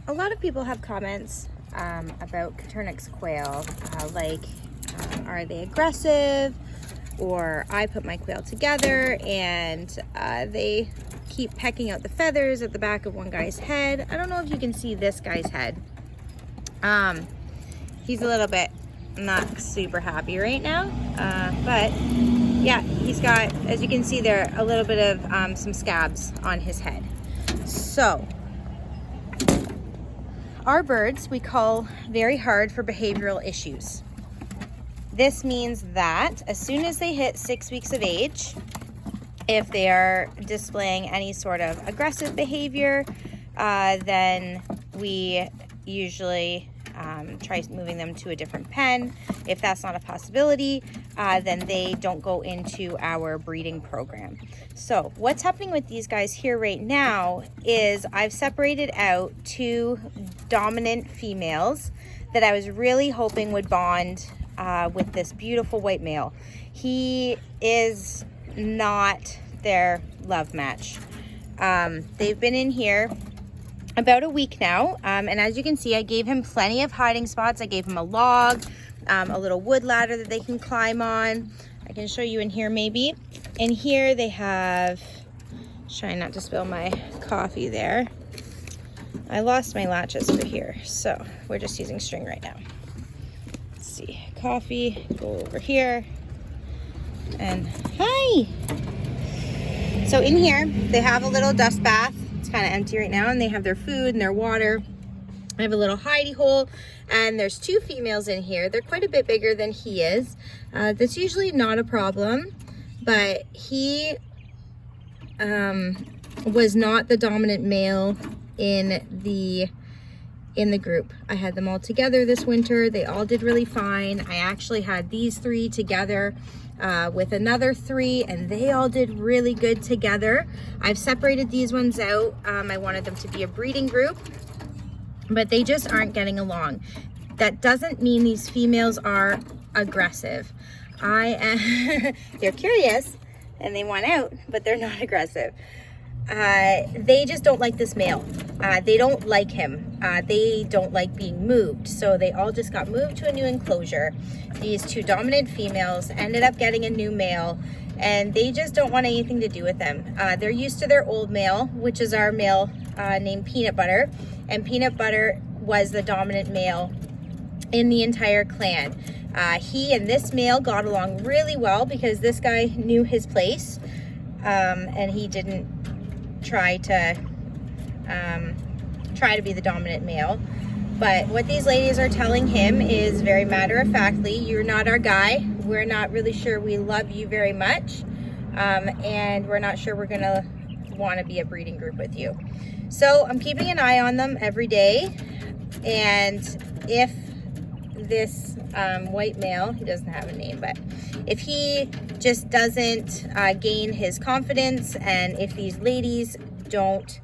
a lot of people have comments about Coturnix quail, are they aggressive? Or I put my quail together and they keep pecking out the feathers at the back of one guy's head. I don't know if you can see this guy's head. He's a little bit not super happy right now, but yeah, he's got, as you can see there, a little bit of some scabs on his head. So our birds we cull very hard for behavioral issues. This means that as soon as they hit 6 weeks of age, if they are displaying any sort of aggressive behavior, then we usually try moving them to a different pen. If that's not a possibility, then they don't go into our breeding program. So what's happening with these guys here right now is I've separated out 2 dominant females that I was really hoping would bond with this beautiful white male. He is not their love match. They've been in here about a week now, and as you can see, I gave him plenty of hiding spots. I gave him a log, a little wood ladder that they can climb on. I can show you in here maybe. In here they have, trying not to spill my coffee there. I lost my latches for here, so we're just using string right now. Let's see, coffee, go over here, and hi. So in here, they have a little dust bath. It's kind of empty right now, and they have their food and their water. I have a little hidey hole, and there's 2 females in here. They're quite a bit bigger than he is. That's usually not a problem, but he was not the dominant male in the group. I had them all together this winter. They all did really fine. I actually had these 3 together with another 3, and they all did really good together. I've separated these ones out. I wanted them to be a breeding group, but they just aren't getting along. That doesn't mean these females are aggressive. They're curious and they want out, but they're not aggressive. They just don't like this male. They don't like him. They don't like being moved. So they all just got moved to a new enclosure. These 2 dominant females ended up getting a new male, and they just don't want anything to do with them. They're used to their old male, which is our male named Peanut Butter. And Peanut Butter was the dominant male in the entire clan. He and this male got along really well because this guy knew his place, and he didn't try to be the dominant male. But what these ladies are telling him is very matter-of-factly, you're not our guy. We're not really sure we love you very much, and we're not sure we're gonna want to be a breeding group with you. So I'm keeping an eye on them every day, and if this white male, he doesn't have a name, but if he just doesn't gain his confidence, and if these ladies don't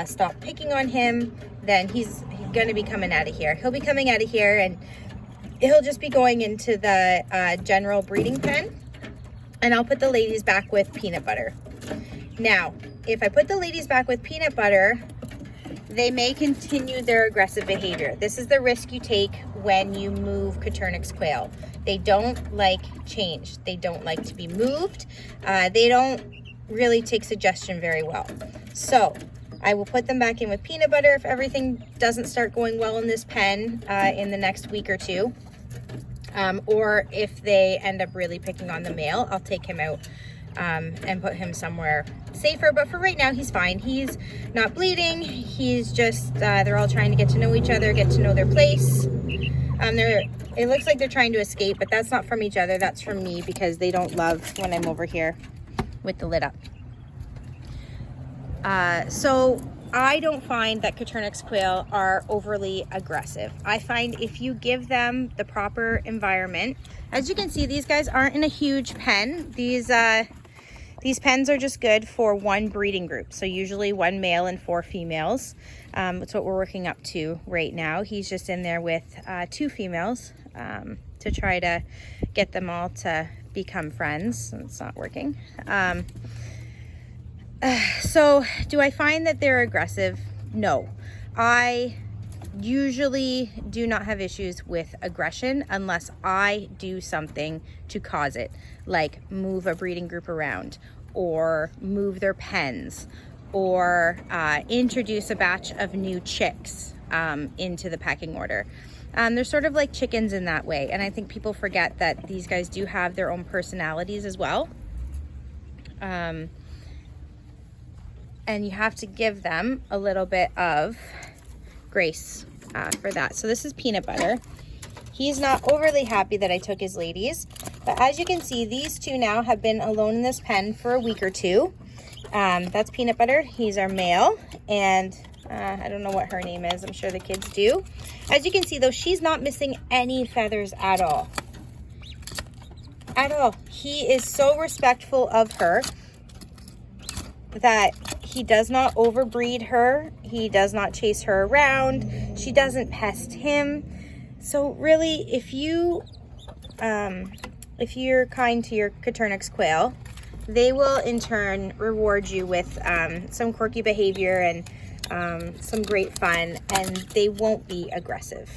stop picking on him, then he's gonna be coming out of here. He'll be coming out of here, and he'll just be going into the general breeding pen, and I'll put the ladies back with Peanut Butter. Now, if I put the ladies back with Peanut Butter, they may continue their aggressive behavior. This is the risk you take when you move Coturnix quail. They don't like change. They don't like to be moved. They don't really take suggestion very well. So I will put them back in with Peanut Butter if everything doesn't start going well in this pen in the next week or 2. Or if they end up really picking on the male, I'll take him out and put him somewhere safer. But for right now, he's fine. He's not bleeding. He's just, they're all trying to get to know each other, get to know their place. It looks like they're trying to escape, but that's not from each other. That's from me, because they don't love when I'm over here with the lid up. So I don't find that Coturnix quail are overly aggressive. I find if you give them the proper environment, as you can see, these guys aren't in a huge pen. These pens are just good for 1 breeding group. So usually 1 male and 4 females. That's what we're working up to right now. He's just in there with 2 females to try to get them all to become friends. It's not working. So do I find that they're aggressive? No. I usually do not have issues with aggression unless I do something to cause it, like move a breeding group around, or move their pens, or introduce a batch of new chicks into the pecking order. They're sort of like chickens in that way, and I think people forget that these guys do have their own personalities as well. And you have to give them a little bit of grace for that. So this is Peanut Butter. He's not overly happy that I took his ladies, but as you can see, these two now have been alone in this pen for a week or two. That's Peanut Butter. He's our male, and I don't know what her name is. I'm sure the kids do. As you can see though, she's not missing any feathers at all. At all. He is so respectful of her that he does not overbreed her. He does not chase her around. She doesn't pest him. So really, if you're kind to your Coturnix quail, they will in turn reward you with some quirky behavior and some great fun, and they won't be aggressive.